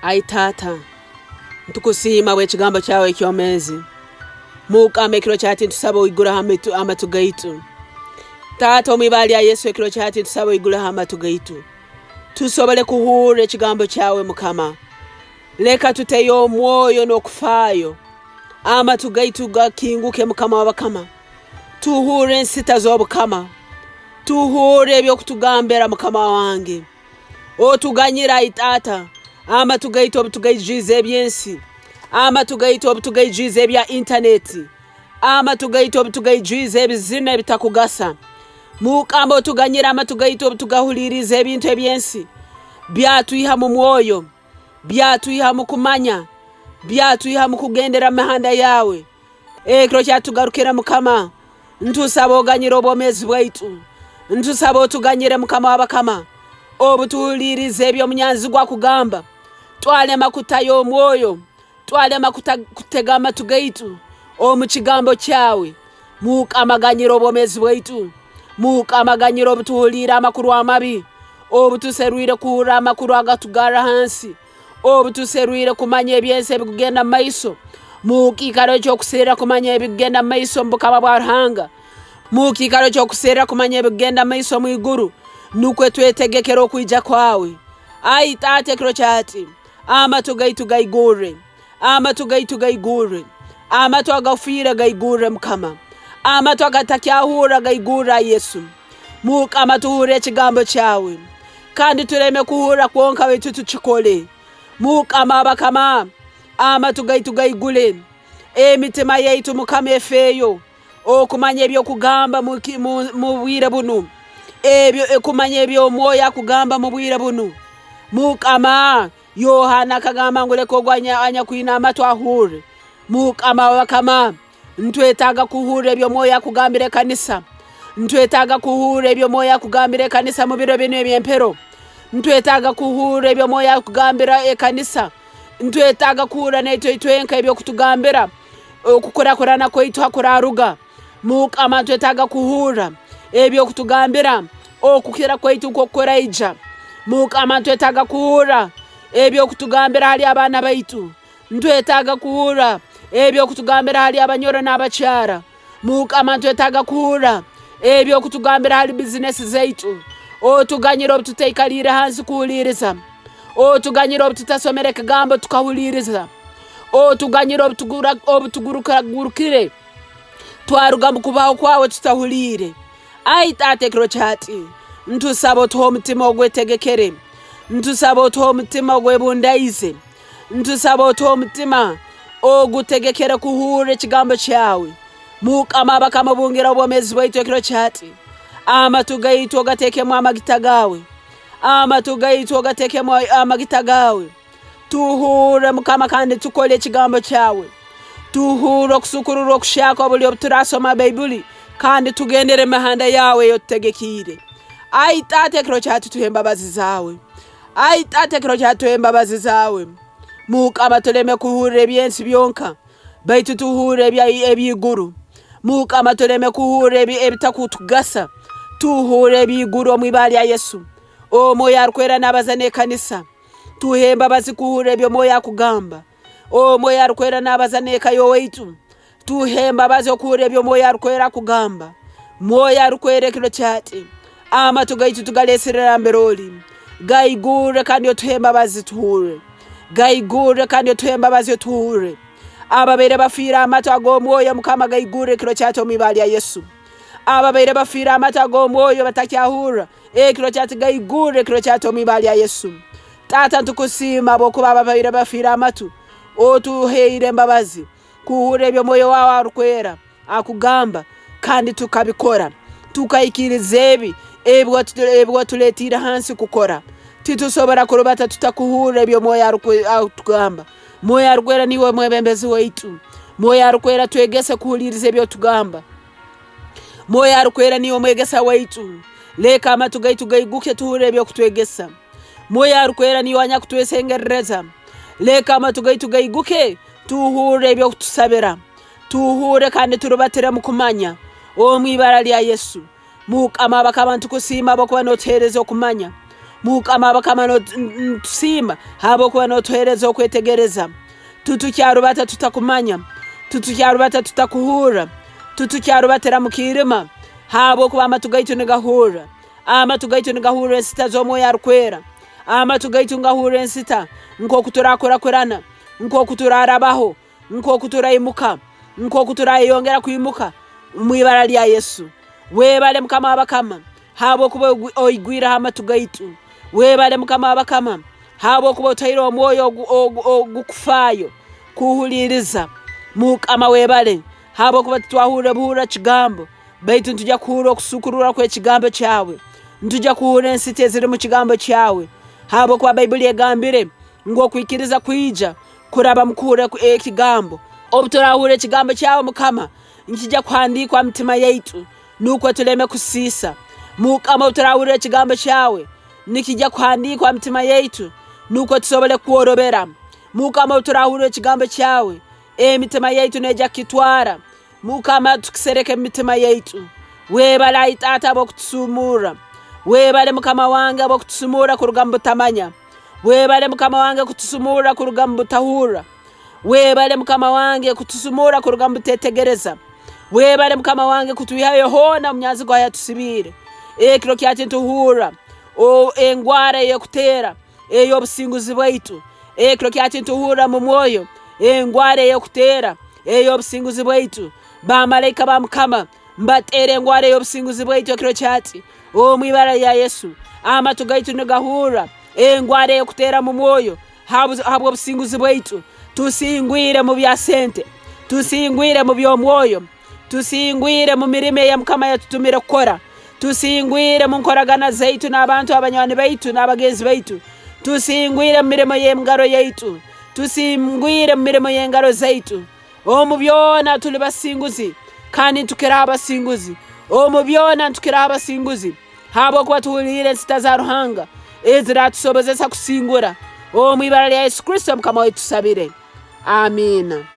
Ai Taata, ntukusima bw'ekigambo kyawe eky'omezi. Mukama ekiro kyati ntusaba oigulaho amatu gaitu. Taata omwibali ya Yesu ekiro kyati ntusaba oigulaho amatu gaitu. Tusobole kuhuura ekigambo kyawe Mukama. Leka tuteyo omwoyo n'okufaayo. Amatu gaitu gakinguke Mukama w'abakama. Tuhuure ensita z'obukama. Tuhuure ebyokutugambira Mukama wange. Otuganyira ai Taata. Amatu gaitu obutugaijize ebyensi. Amatu gaitu obutugaijize ebya interneti. Amatu gaitu obutugaijize ebizina ebitakugasa. Mukama otuganyira amatu gaitu obutugahulirize ebintu ebyensi. Byatuiha mu mwoyo. Byatuiha mu kumanya. Byatuiha mu kugendera mahanda yawe. Ekiro kyatugarukira Mukama. Ntusaba oganyira obwomezi bwaitu. Ntusaba otuganyire Mukama w'abakama. Obutuhulirize ebyomunyanzi gwa kugamba. Twalema kutayo omwoyo. Twalema kutega amatu gaitu omu kigambo kyawe. Mukama ganyira obwomezi bwaitu. Mukama ganyira obutuhulira amakuru amabi. Obutuserwire kuhura amakuru agatugara hansi. Obutuserwire kumanya ebyensi ebikugenda mu maiso. Mukikaro ky'okuseera kumanya ebikugenda mu maiso mu bukama bwa Ruhanga. Mukikaro ky'okuseera kumanya ebikugenda mu maiso mu iguru. Nukwe twetegekera okwijja kwawe. Ai Taata ekiro kyati amatu gaitu gaigure. Amatu gaitu gaigure. Amatu agafira gaigure Mukama. Amatu agatakyahura gaigura Yesu. Mukama tuhure ekigambo kyawe. Kandi tureme kuhura kwonka wetu tukikole. Mukama abakama. Amatu gaitu gaigule. Emitima yaitu Mukama efeyo. Okumanya ebyokugamba mu bwire buno. Ebyo kumanya ebyo omwoyo akugamba mu bwire buno. Mukama Yohana kagamba nguleko gwanya kuina amatu ahure. Mukama w'abakama. Ntwetaga kuhure ebyo mwoyo akugambire kanisa. Ntwetaga kuhure ebyo mwoyo akugambire kanisa mu biro bino ebyempero. Ntwetaga kuhure ebyo mwoyo akugambira kanisa. Ntwetaga kuhura neto itwenka ebyo kutugambira okukurakurana kwaitu hakuraruga. Mukama ntwetaga kuhura ebyo kutugambira okukira kwaitu kokoraija. Mukama ntwetaga kuhura ebyo kutugambira hali abana baitu. Ntwetaga kuhura ebyo kutugambira hali abanyoro n'abakyara. Mukama ntwetaga kuhura ebyo kutugambira hali business zaitu. Otuganyira obututeikalira hansi kuhuliriza. Otuganyira obututasomera ekigambo tukahuliriza. Otuganyira obutugurukire twaruga mu kubaho kwawe tutahulire. Ai Taata ekiro kyati ntusaba otuha omutima ogwetegekere. Ntusaba otuha omutima ogwebundaize. Ntusaba otuha omutima ogutegekere kuhura ekigambo kyawe. Mukama abakama bungira obwomezi bwaitu ekiro kyati. Amatu gaitu ogatekemu amagita gawe. Amatu gaitu ogatekemu amagita gawe. Tuhure Mukama kandi tukole ekigambo kyawe. Tuhure okusukurura okushaka obuli obuturasoma Baibuli kandi tugendere mahanda yawe yotutegekire. Ai Taata ekiro kyati tuhe embabazi zawe. Ai Taata ekiro kyati tuhe embabazi zawe. Mukama tuleme kuhura ebyensi byonka baitu tuhure ebyiguru. Mukama tuleme kuhura ebitakutugasa. Tuhure ebyiguru omwibali ya Yesu. Omwoyo arukwera n'abazane kanisa. Tuhe embabazi kuhura ebyo mwoyo akugamba. Omwoyo arukwera n'abazane kayo waitu. Tuhe embabazi okuhura ebyo mwoyo arukwera kugamba. Mwoyo arukwera ekiro kyati amatu gaitu tugalesera mberoli. Gaigure kandi otuhe embabazi tuhure. Gaigure kandi otuhe embabazi tuhure. Ababeire bafira amatu ag'omwoyo Mukama gaigure ekiro kyati omwibali ya Yesu. Ababeire bafira amatu ag'omwoyo batakyahura ekiro kyati gaigure ekiro kyati omwibali ya Yesu. Taata ntukusima abokuba ababeire bafira amatu otuheire embabazi kuhura ebyo mwoyo wawe arukwera akugamba kandi tukabikora. Tukayikiriza ebyo tuletira hansi kukora. Titusobora kurubata tutakuhura ebyo mwoyo arukugamba. Mwoyo arukwera niwe mwebembezi waitu. Mwoyo arukwera twegese kuhuliriza ebyo tugamba. Mwoyo arukwera niwe mwegesa waitu. Leka amatu gaitu gaiguke tuhure ebyo kutwegesa. Mwoyo arukwera niwe anya kutwesengereza. Leka amatu gaitu gaiguke tuhure ebyo kutusabira. Tuhure kandi turubatira mu kumanya omwibara lya Yesu. Mukama abakama ntukusima abokuba notereza okumanya. mukama bakama no tusima habo kuba no tuhereza okwetegereza tutukyarubata tutakumanya tutukyarubata tutakuhura tutukyarubata mukirima habo kuba amatu gaitu negahura amatu gaitu negahura ensita z'omwoyo arukwera amatu gaitu ngahura ensita nk'oku turakurakurana nk'oku turarabaho nk'oku turayimuka nk'oku turayongera kuyimuka mwibara lya Yesu. Webale mukama abakama habo kuba oyigwira amatu gaitu. Webale mukama abakama habo kuba utayira omwoyo gukufayo kuhuliriza mukama webale habo kuba twahura buhura kigambo baitu ntujja kuhura okusukurura kwe kigambo kyawe ntujja kuhura ensite ziri mu kigambo kyawe habo kuba Bayibuli egambire ng'okwikiriza kwija kuraba mukure ekigambo obuturahura ekigambo kyawe mukama nkijja kuhandikwa mitima yaitu nuko tuleme kusisa mukama obuturahura ekigambo kyawe nikijja kuhandikwa mitima yaitu nuko tusobole kuorobera mukama obuturahura ekigambo kyawe emitima yaitu nejja kitwara mukama tukisereke mitima yaitu. Webala Taata abokutusumura webale mukama wange abokutusumura kurugambo tamanya webale mukama wange kutusumura kurugambo tahura webale mukama wange kutusumura kurugambo tetegereza webale mukama wange kutuyayo hona munyazi gwa yatusibire ekiro kyati ntuhura o engwara yokutera eyobusinguzi bwaitu ekiro kyati ntuhura mu mwoyo engwara yokutera eyobusinguzi bwaitu bamalayika ba mukama mbatere engwara eyobusinguzi bwaitu ekiro kyati o mwibara ya Yesu amatu gaitu negahura engwara yokutera mu mwoyo habwo businguzi bwaitu tusingwire mu byasente tusingwire mu byomwoyo tusingwire mu mirime ya mukama yatutumire kukora tusingwire mu nkoragana zaitu n'abantu abanywani baitu n'abagenzi baitu tusingwire mu mirimo y'engaro yaitu tusingwire mu mirimo y'engaro zaitu omu byona tuli basinguzi kandi tukira abasinguzi omu byona tukira abasinguzi habo kuba tuhulire ensita za Ruhanga eziratusobozesa kusingura omu ibara lya Yesu Kristo mukama wetu tusabire. Amina.